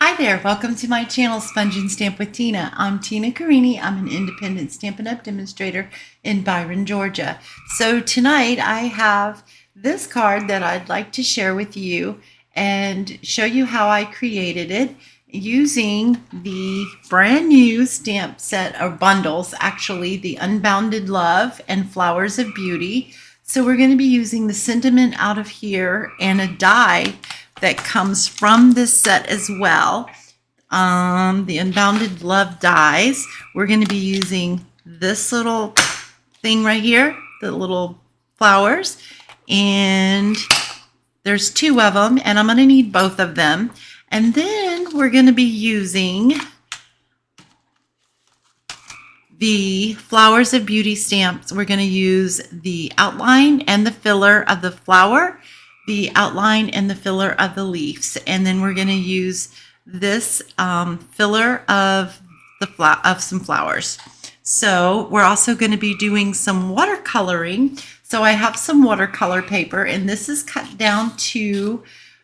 Hi there, welcome to my channel, Sponge and Stamp with Tina. I'm Tina Carini. I'm an independent Stampin' Up! Demonstrator in Byron, Georgia. So tonight I have this card that I'd like to share with you and show you how I created it using the brand new stamp set or bundles, actually the Unbounded Love and Flowers of Beauty. So we're going to be using the sentiment out of here and a die that comes from this set as well. The Unbounded Love dies. We're going to be using this little thing right here, the little flowers, and there's two of them, and I'm going to need both of them. And then we're going to be using the Flowers of Beauty stamps. We're going to use the outline and the filler of the flower, the outline and the filler of the leaves, and then we're going to use this filler of some flowers. So we're also going to be doing some watercoloring. So I have some watercolor paper, and this is cut down to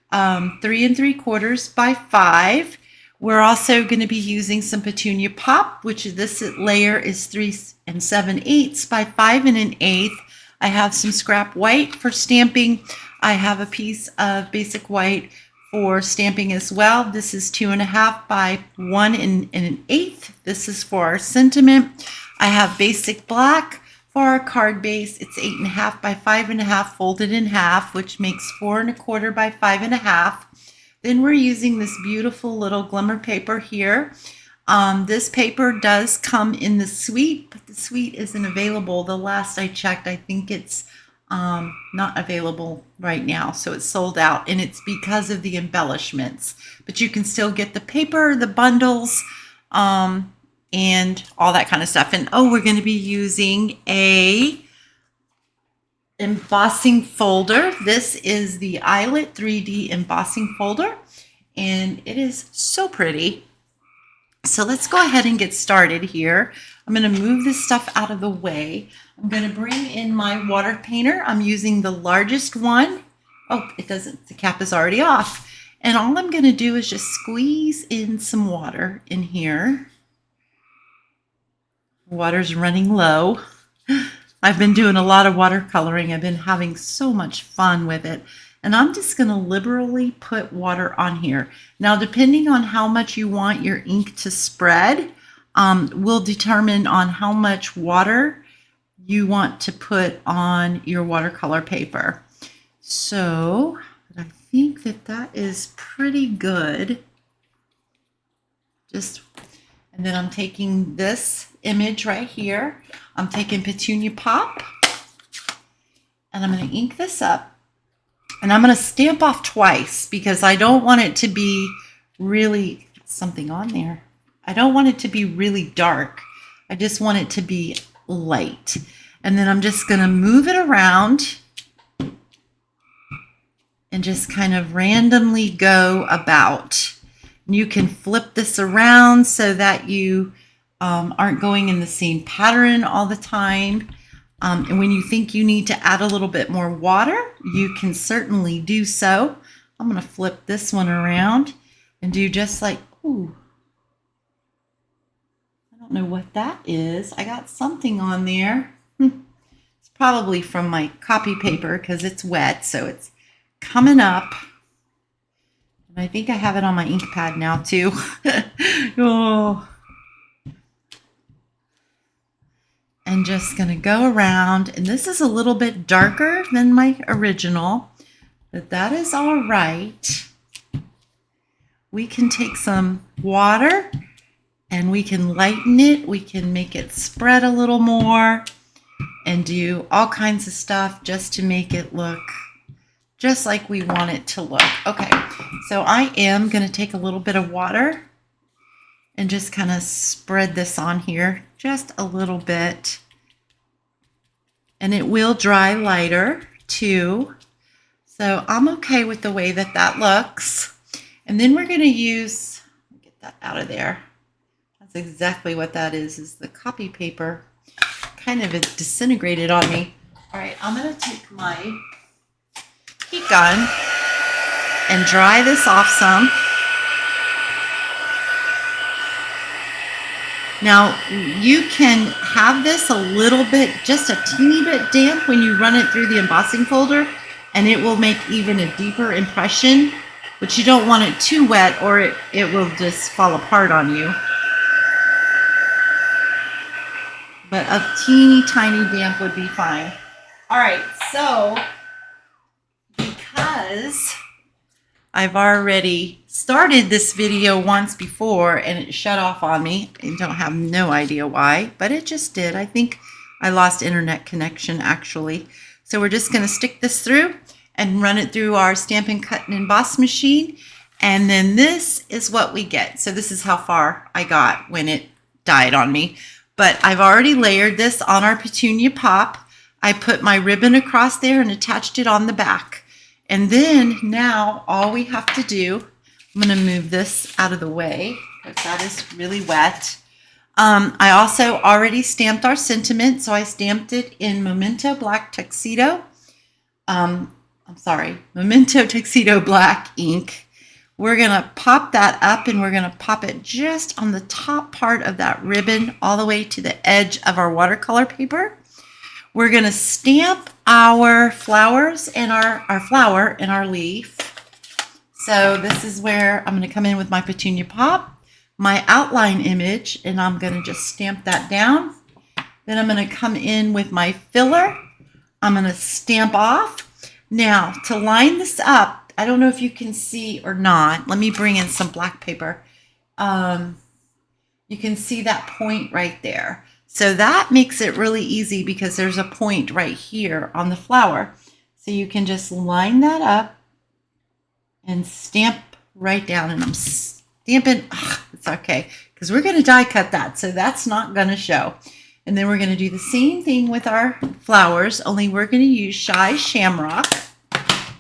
3 3/4 by 5. We're also going to be using some Petunia Pop, which this layer is 3 7/8 by 5 1/8. I have some scrap white for stamping. I have a piece of basic white for stamping as well. This is 2.5 by 1 1/8. This is for our sentiment. I have basic black for our card base. It's 8.5 by 5.5 folded in half, which makes 4 1/4 by 5.5. Then we're using this beautiful little glimmer paper here. This paper does come in the suite, but the suite isn't available. The last I checked, I think it's not available right now, so it's sold out, and it's because of the embellishments. But you can still get the paper, the bundles, and all that kind of stuff. And we're going to be using a embossing folder. This is the Eyelet 3D embossing folder, and it is so pretty. So let's go ahead and get started here. I'm going to move this stuff out of the way. I'm going to bring in my water painter. I'm using the largest one. Oh, it doesn't, the cap is already off. And all I'm going to do is just squeeze in some water in here. Water's running low. I've been doing a lot of watercoloring. I've been having so much fun with it. And I'm just going to liberally put water on here. Now, depending on how much you want your ink to spread, will determine on how much water you want to put on your watercolor paper. So I think that is pretty good. And then I'm taking this image right here. I'm taking Petunia Pop, and I'm going to ink this up. And I'm going to stamp off twice because I don't want it to be really something on there. I don't want it to be really dark. I just want it to be light. And then I'm just going to move it around and just kind of randomly go about. You can flip this around so that you aren't going in the same pattern all the time. And when you think you need to add a little bit more water, you can certainly do so. I'm going to flip this one around and do just like, ooh, I don't know what that is. I got something on there. It's probably from my copy paper because it's wet, so it's coming up. And I think I have it on my ink pad now too. Oh. And just going to go around, and this is a little bit darker than my original, but that is all right. We can take some water and we can lighten it. We can make it spread a little more and do all kinds of stuff just to make it look just like we want it to look. Okay, so I am going to take a little bit of water and just kind of spread this on here just a little bit. And it will dry lighter too. So I'm okay with the way that looks. And then we're going to use, get that out of there. That's exactly what that is the copy paper. Kind of disintegrated on me. All right, I'm going to take my heat gun and dry this off some. Now, you can have this a little bit, just a teeny bit damp when you run it through the embossing folder, and it will make even a deeper impression, but you don't want it too wet or it will just fall apart on you. But a teeny tiny damp would be fine. All right, so because I've already started this video once before and it shut off on me, I don't have no idea why, but it just did. I think I lost internet connection actually. So we're just going to stick this through and run it through our Stampin' Cut and Emboss machine. And then this is what we get. So this is how far I got when it died on me. But I've already layered this on our petunia pop. I put my ribbon across there and attached it on the back. And then now all we have to do, I'm going to move this out of the way because that is really wet. I also already stamped our sentiment, so I stamped it in Memento Black Tuxedo. Memento Tuxedo Black ink. We're going to pop that up and we're going to pop it just on the top part of that ribbon all the way to the edge of our watercolor paper. We're going to stamp our flowers and our flower and our leaf. So this is where I'm going to come in with my petunia pop, my outline image, and I'm going to just stamp that down. Then I'm going to come in with my filler. I'm going to stamp off. Now, to line this up, I don't know if you can see or not. Let me bring in some black paper. You can see that point right there. So that makes it really easy because there's a point right here on the flower. So you can just line that up and stamp right down. And I'm stamping, it's okay, because we're going to die cut that. So that's not going to show. And then we're going to do the same thing with our flowers, only we're going to use Shy Shamrock.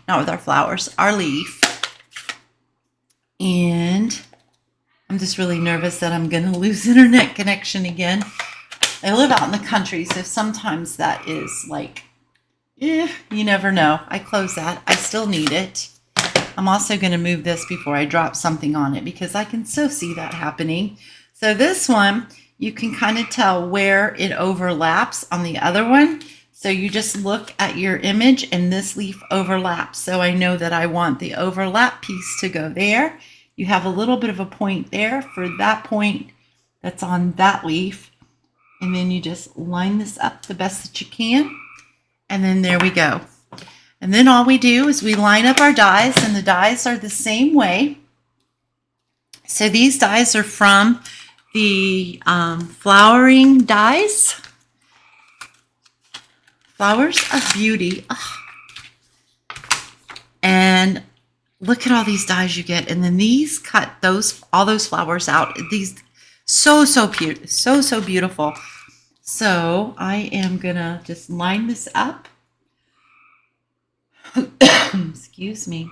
Not with our flowers, our leaf. And I'm just really nervous that I'm going to lose internet connection again. I live out in the country, so sometimes that is like, you never know. I close that. I still need it. I'm also going to move this before I drop something on it because I can so see that happening. So this one, you can kind of tell where it overlaps on the other one. So you just look at your image and this leaf overlaps. So I know that I want the overlap piece to go there. You have a little bit of a point there for that point that's on that leaf. And then you just line this up the best that you can. And then there we go. And then all we do is we line up our dies, and the dies are the same way. So these dies are from the flowering dies. Flowers of Beauty. Oh. And look at all these dies you get. And then these cut all those flowers out. These so beautiful. So I am gonna just line this up. Excuse me.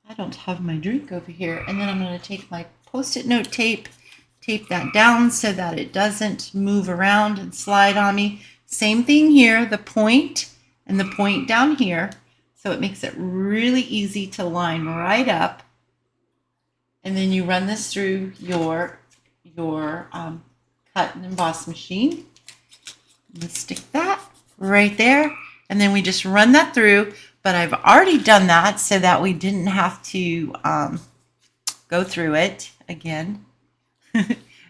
I don't have my drink over here. And then I'm gonna take my Post-it note tape that down so that it doesn't move around and slide on me. Same thing here, the point and the point down here. So it makes it really easy to line right up. And then you run this through your cut and emboss machine. Let's stick that right there. And then we just run that through. But I've already done that so that we didn't have to go through it again.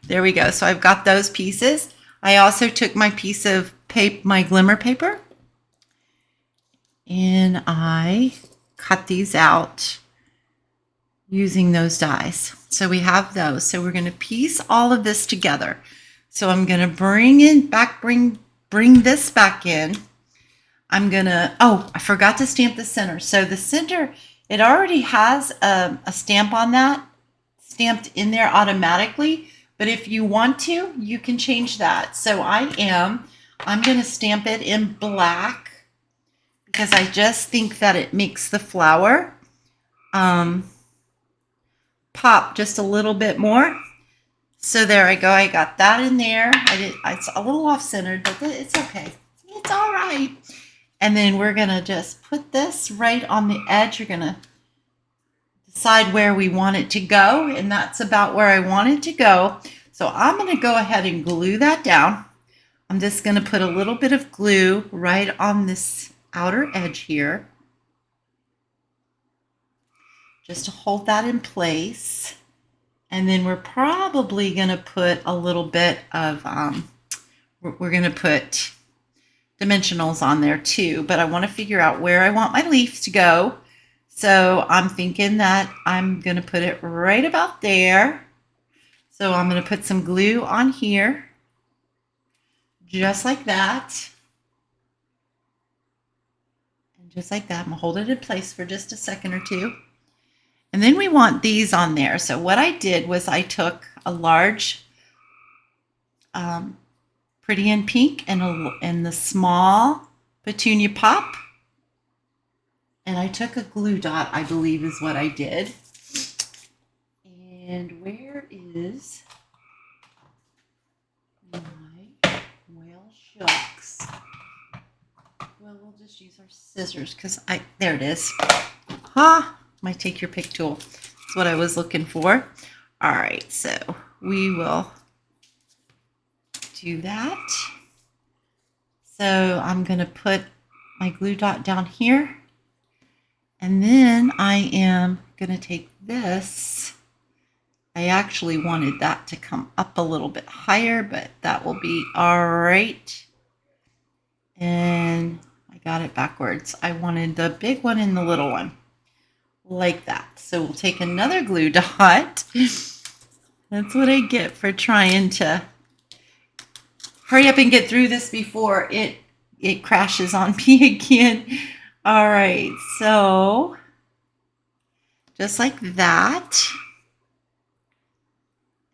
There we go. So I've got those pieces. I also took my piece of paper, my glimmer paper, and I cut these out using those dies. So we have those. So we're going to piece all of this together. So I'm going to bring this back in. I'm going to, I forgot to stamp the center. So the center, it already has a stamp on that, stamped in there automatically. But if you want to, you can change that. So I'm going to stamp it in black because I just think that it makes the flower pop just a little bit more. So there I go. I got that in there. It's a little off-centered, but it's okay. It's all right. And then we're going to just put this right on the edge. You're going to decide where we want it to go, and that's about where I want it to go. So I'm going to go ahead and glue that down. I'm just going to put a little bit of glue right on this outer edge here, just to hold that in place. And then we're probably going to put a little bit of, we're going to put dimensionals on there too, but I want to figure out where I want my leaf to go. So I'm thinking that I'm going to put it right about there. So I'm going to put some glue on here, just like that. And just like that, I'm going to hold it in place for just a second or two. And then we want these on there. So what I did was I took a large Pretty in Pink and the small Petunia Pop. And I took a glue dot, I believe is what I did. And where is my, well, shucks. Well, we'll just use our scissors because there it is. Ha! My take your pick tool. That's what I was looking for. All right, so we will do that. So I'm going to put my glue dot down here. And then I am going to take this. I actually wanted that to come up a little bit higher, but that will be all right. And I got it backwards. I wanted the big one and the little one, like that. So we'll take another glue dot. That's what I get for trying to hurry up and get through this before it crashes on me again. All right, so just like that.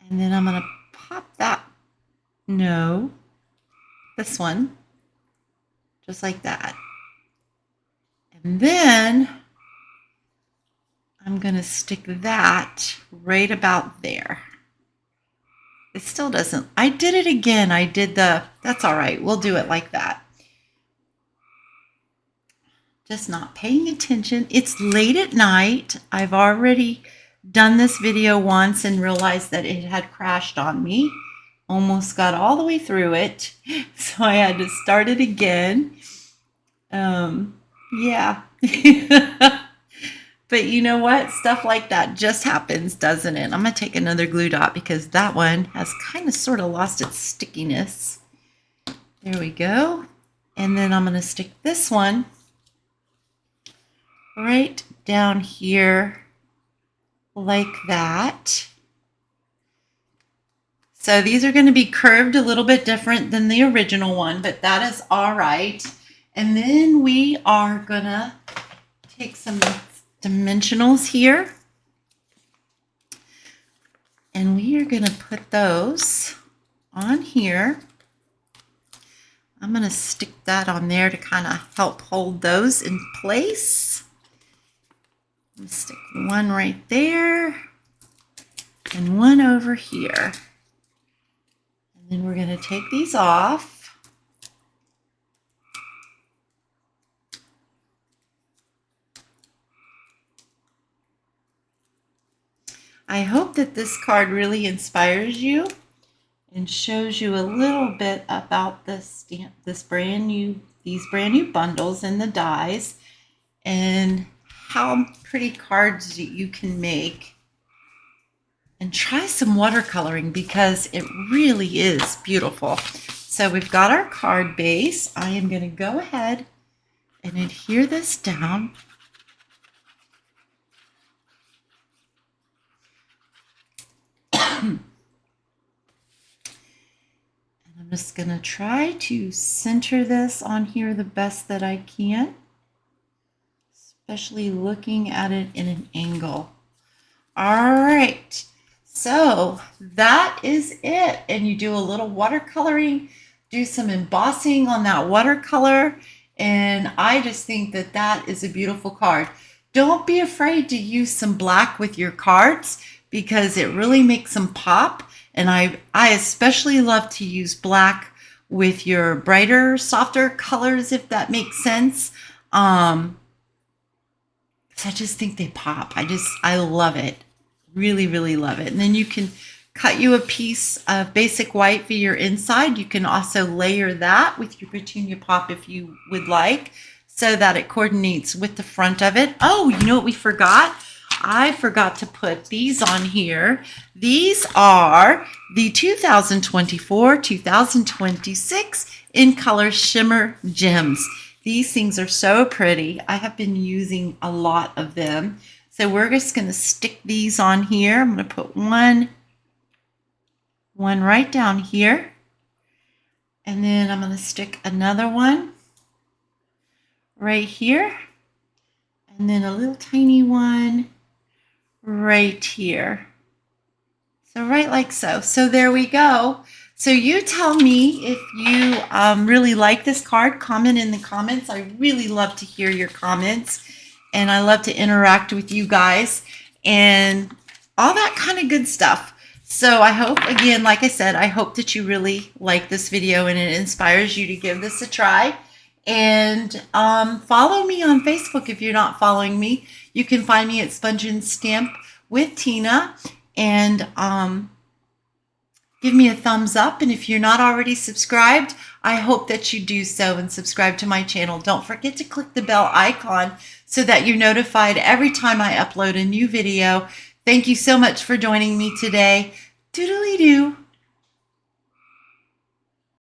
And then I'm going to pop that, no, this one, just like that. And then I'm going to stick that right about there. It still doesn't, I did it again. That's all right. We'll do it like that. Just not paying attention. It's late at night. I've already done this video once and realized that it had crashed on me. Almost got all the way through it. So I had to start it again. Yeah. But you know what? Stuff like that just happens, doesn't it? I'm going to take another glue dot because that one has kind of sort of lost its stickiness. There we go. And then I'm going to stick this one right down here like that. So these are going to be curved a little bit different than the original one, but that is all right. And then we are going to take some dimensionals here, and we are going to put those on here. I'm going to stick that on there to kind of help hold those in place. I'm going to stick one right there and one over here. And then we're going to take these off. I hope that this card really inspires you and shows you a little bit about these brand new bundles and the dies and how pretty cards you can make. And try some watercoloring because it really is beautiful. So we've got our card base. I am going to go ahead and adhere this down. And I'm just going to try to center this on here the best that I can, especially looking at it in an angle. All right, so that is it. And you do a little watercoloring, do some embossing on that watercolor, and I just think that that is a beautiful card. Don't be afraid to use some black with your cards because it really makes them pop. And I especially love to use black with your brighter, softer colors, if that makes sense. I just think they pop. I love it. Really, really love it. And then you can cut you a piece of basic white for your inside. You can also layer that with your petunia pop if you would like, so that it coordinates with the front of it. Oh, you know what we forgot? I forgot to put these on here. These are the 2024-2026 in color shimmer gems. These things are so pretty. I have been using a lot of them. So we're just going to stick these on here. I'm going to put one right down here. And then I'm going to stick another one right here. And then a little tiny one right here. So right like so. So there we go. So you tell me if you really like this card. Comment in the comments. I really love to hear your comments. And I love to interact with you guys and all that kind of good stuff. So I hope, again, like I said, I hope that you really like this video and it inspires you to give this a try. And follow me on Facebook if you're not following me. You can find me at Sponge and Stamp with Tina. And give me a thumbs up. And if you're not already subscribed, I hope that you do so and subscribe to my channel. Don't forget to click the bell icon so that you're notified every time I upload a new video. Thank you so much for joining me today. Doodly-doo.